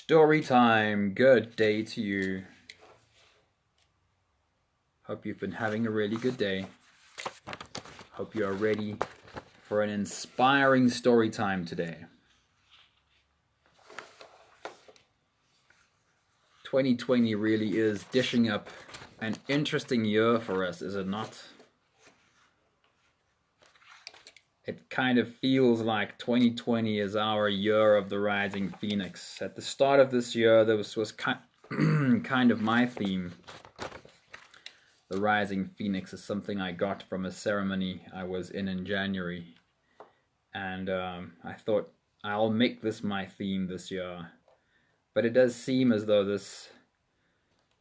Story time. Good day to you. Hope you've been having a really good day. Hope you are ready for an inspiring story time today. 2020 really is dishing up an interesting year for us, is it not? It kind of feels like 2020 is our year of the rising phoenix. At the start of this year, this was kind of my theme. The rising phoenix is something I got from a ceremony I was in January. And I thought, I'll make this my theme this year. But it does seem as though this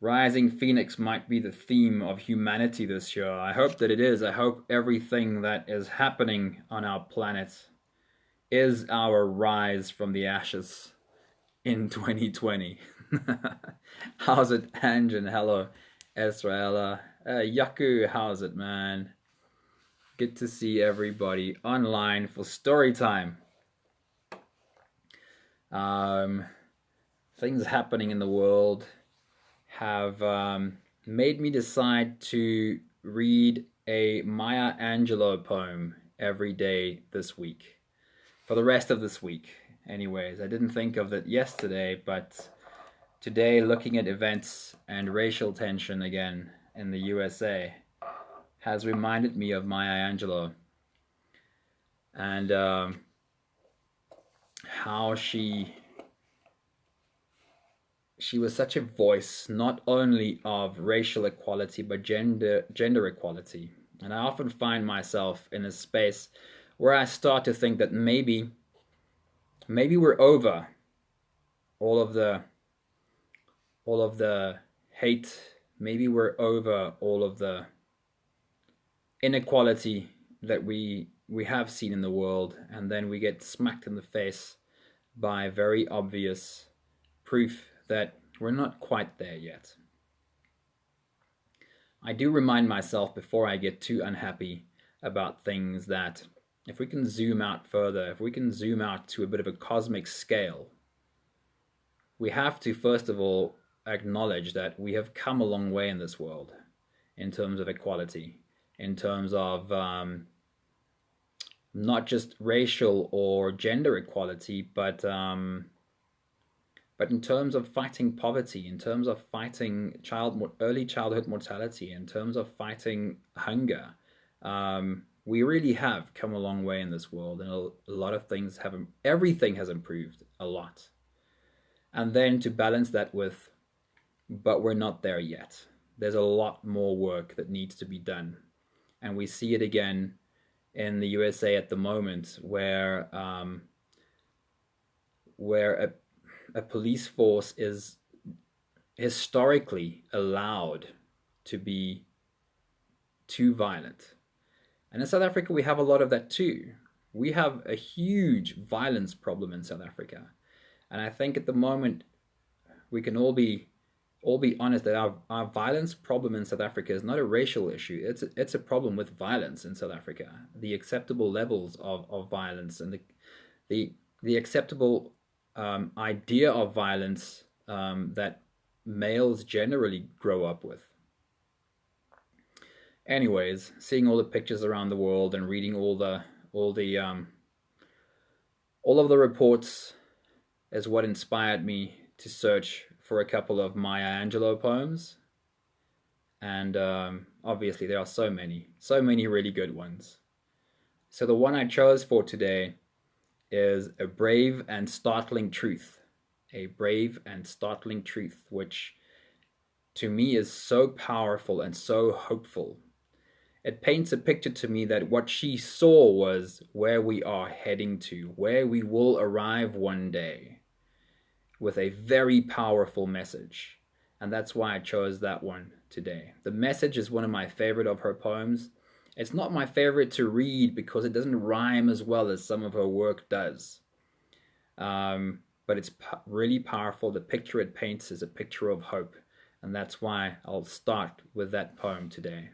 rising phoenix might be the theme of humanity this year. I hope that it is. I hope everything that is happening on our planet is our rise from the ashes in 2020. How's it, Anjan? Hello, Israela. Yaku, how's it, man? Good to see everybody online for story time. Things happening in the world have made me decide to read a Maya Angelou poem every day this week. For the rest of this week, anyways. I didn't think of it yesterday, but today, looking at events and racial tension again in the USA has reminded me of Maya Angelou and how she was such a voice not only of racial equality but gender equality. And I often find myself in a space where I start to think that maybe we're over all of the hate. Maybe we're over all of the inequality that we have seen in the world, and then we get smacked in the face by very obvious proof that we're not quite there yet. I do remind myself before I get too unhappy about things that if we can zoom out further, if we can zoom out to a bit of a cosmic scale, we have to first of all acknowledge that we have come a long way in this world in terms of equality, in terms of not just racial or gender equality, but in terms of fighting poverty, in terms of fighting early childhood mortality, in terms of fighting hunger. We really have come a long way in this world, and a lot of things everything has improved a lot. And then to balance that with, but we're not there yet. There's a lot more work that needs to be done. And we see it again in the USA at the moment, where a police force is historically allowed to be too violent. And in South Africa, we have a lot of that too. We have a huge violence problem in South Africa. And I think at the moment, we can all be honest that our violence problem in South Africa is not a racial issue. It's a problem with violence in South Africa. The acceptable levels of violence and the acceptable idea of violence that males generally grow up with. Anyways, seeing all the pictures around the world and reading all of the reports is what inspired me to search for a couple of Maya Angelou poems. And obviously there are so many really good ones. So the one I chose for today is A Brave and Startling Truth. A Brave and Startling Truth, which to me is so powerful and so hopeful. It paints a picture to me that what she saw was where we are heading to, where we will arrive one day, with a very powerful message. And that's why I chose that one today. The message is one of my favorite of her poems. It's not my favorite to read because it doesn't rhyme as well as some of her work does. But it's really powerful. The picture it paints is a picture of hope. And that's why I'll start with that poem today.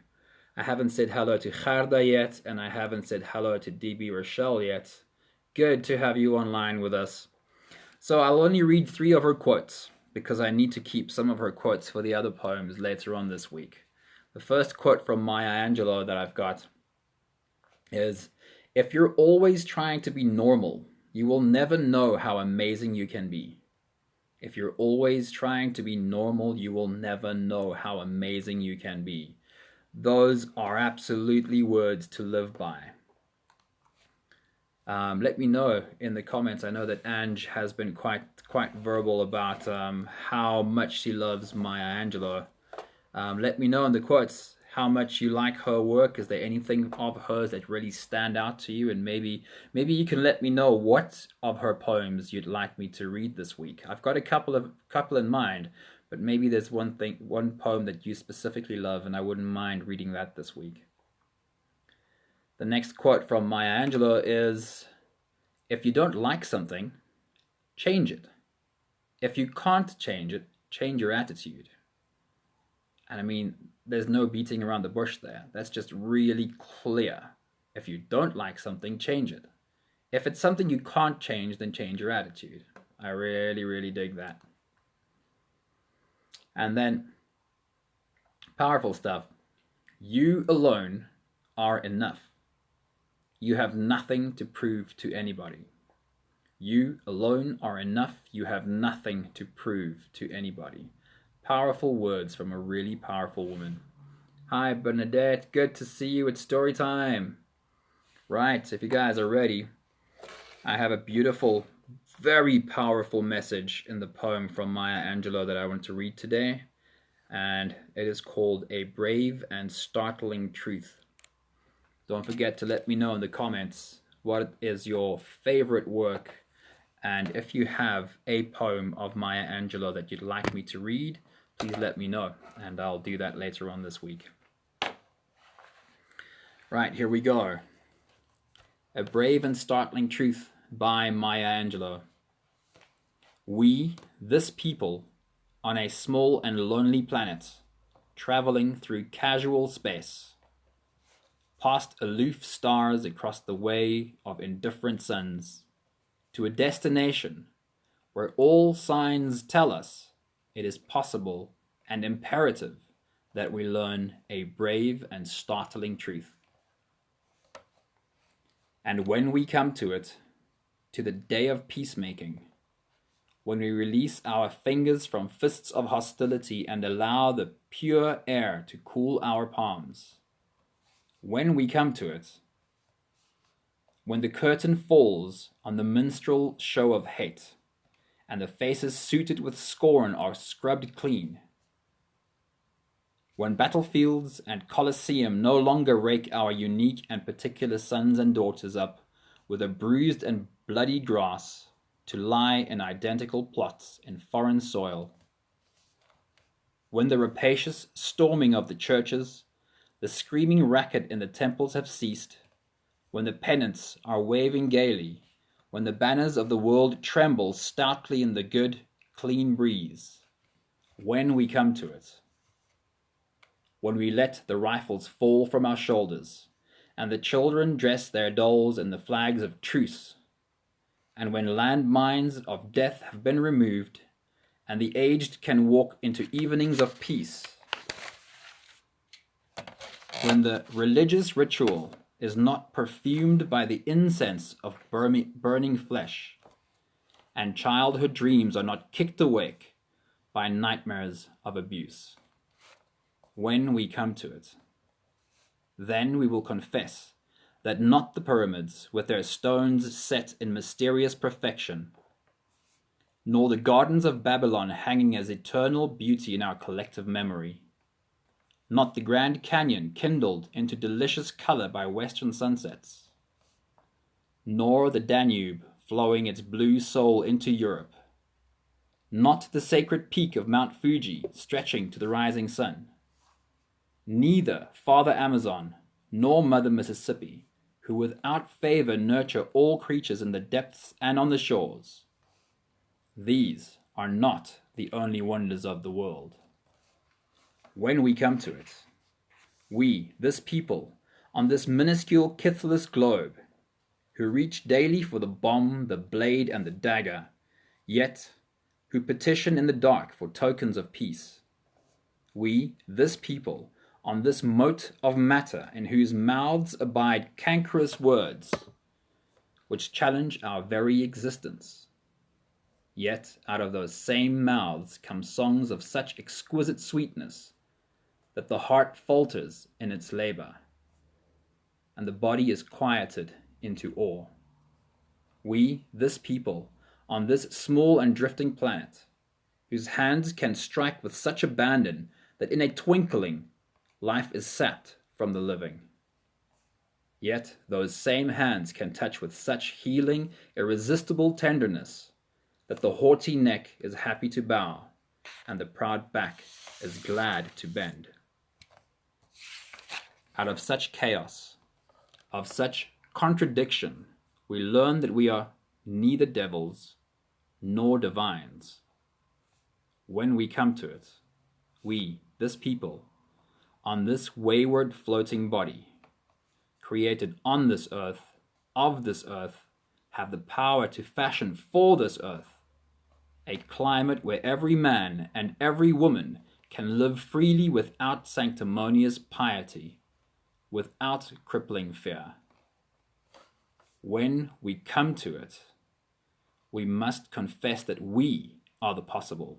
I haven't said hello to Kharda yet, and I haven't said hello to DB Rochelle yet. Good to have you online with us. So I'll only read 3 of her quotes because I need to keep some of her quotes for the other poems later on this week. The first quote from Maya Angelou that I've got is, "If you're always trying to be normal, you will never know how amazing you can be. If you're always trying to be normal, you will never know how amazing you can be." Those are absolutely words to live by. Let me know in the comments. I know that Ange has been quite verbal about how much she loves Maya Angelou. Let me know in the quotes how much you like her work. Is there anything of hers that really stand out to you? And maybe you can let me know what of her poems you'd like me to read this week. I've got a couple in mind, but maybe there's one poem that you specifically love, and I wouldn't mind reading that this week. The next quote from Maya Angelou is, "If you don't like something, change it. If you can't change it, change your attitude." And I mean, there's no beating around the bush there. That's just really clear. If you don't like something, change it. If it's something you can't change, then change your attitude. I really, really dig that. And then, powerful stuff. "You alone are enough. You have nothing to prove to anybody. You alone are enough. You have nothing to prove to anybody." Powerful words from a really powerful woman. Hi, Bernadette. Good to see you. It's story time. Right, if you guys are ready, I have a beautiful, very powerful message in the poem from Maya Angelou that I want to read today. And it is called "A Brave and Startling Truth." Don't forget to let me know in the comments what is your favorite work, and if you have a poem of Maya Angelou that you'd like me to read, please let me know, and I'll do that later on this week. Right, here we go. "A Brave and Startling Truth" by Maya Angelou. "We, this people, on a small and lonely planet, traveling through casual space, past aloof stars across the way of indifferent suns, to a destination where all signs tell us it is possible and imperative that we learn a brave and startling truth. And when we come to it, to the day of peacemaking, when we release our fingers from fists of hostility and allow the pure air to cool our palms, when we come to it, when the curtain falls on the minstrel show of hate, and the faces suited with scorn are scrubbed clean, when battlefields and Colosseum no longer rake our unique and particular sons and daughters up with a bruised and bloody grass to lie in identical plots in foreign soil, when the rapacious storming of the churches, the screaming racket in the temples have ceased, when the pennants are waving gaily, when the banners of the world tremble stoutly in the good, clean breeze, when we come to it, when we let the rifles fall from our shoulders, and the children dress their dolls in the flags of truce, and when landmines of death have been removed, and the aged can walk into evenings of peace, when the religious ritual is not perfumed by the incense of burning flesh, and childhood dreams are not kicked awake by nightmares of abuse. When we come to it, then we will confess that not the pyramids with their stones set in mysterious perfection, nor the gardens of Babylon hanging as eternal beauty in our collective memory, not the Grand Canyon kindled into delicious color by western sunsets, nor the Danube flowing its blue soul into Europe, not the sacred peak of Mount Fuji stretching to the rising sun, neither Father Amazon nor Mother Mississippi, who without favor nurture all creatures in the depths and on the shores. These are not the only wonders of the world. When we come to it, we, this people, on this minuscule kithless globe, who reach daily for the bomb, the blade, and the dagger, yet who petition in the dark for tokens of peace. We, this people, on this mote of matter in whose mouths abide cankerous words, which challenge our very existence. Yet out of those same mouths come songs of such exquisite sweetness that the heart falters in its labor, and the body is quieted into awe. We, this people, on this small and drifting planet, whose hands can strike with such abandon that in a twinkling life is sapped from the living. Yet those same hands can touch with such healing, irresistible tenderness that the haughty neck is happy to bow and the proud back is glad to bend. Out of such chaos, of such contradiction, we learn that we are neither devils nor divines. When we come to it, we, this people, on this wayward floating body, created on this earth, of this earth, have the power to fashion for this earth a climate where every man and every woman can live freely without sanctimonious piety, without crippling fear. When we come to it, we must confess that we are the possible.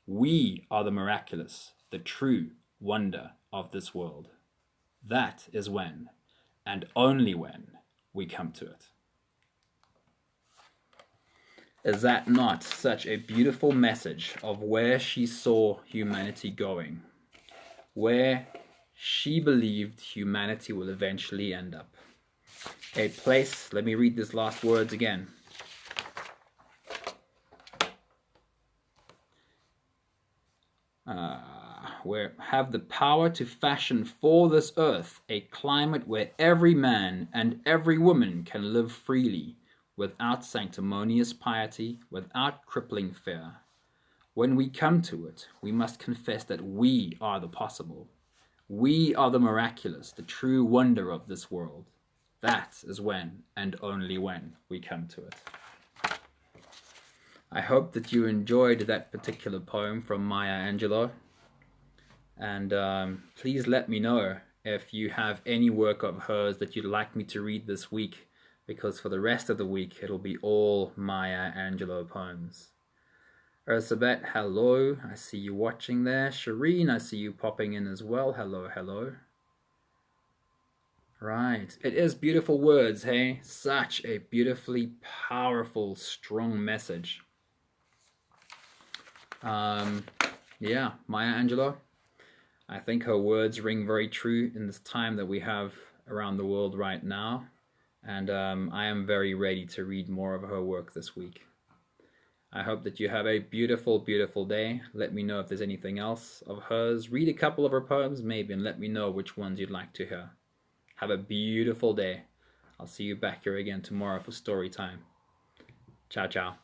We are the miraculous, the true wonder of this world. That is when, and only when, we come to it. Is that not such a beautiful message of where she saw humanity going? Where she believed humanity will eventually end up. A place, let me read these last words again. Where have the power to fashion for this earth a climate where every man and every woman can live freely, without sanctimonious piety, without crippling fear. When we come to it, we must confess that we are the possible. We are the miraculous, the true wonder of this world. That is when, and only when, we come to it. I hope that you enjoyed that particular poem from Maya Angelou. And please let me know if you have any work of hers that you'd like me to read this week, because for the rest of the week, it'll be all Maya Angelou poems. Ursabet, hello. I see you watching there. Shireen, I see you popping in as well. Hello, hello. Right. It is beautiful words, hey? Such a beautifully powerful, strong message. Yeah, Maya Angelou. I think her words ring very true in this time that we have around the world right now. And I am very ready to read more of her work this week. I hope that you have a beautiful, beautiful day. Let me know if there's anything else of hers. Read a couple of her poems maybe and let me know which ones you'd like to hear. Have a beautiful day. I'll see you back here again tomorrow for story time. Ciao, ciao.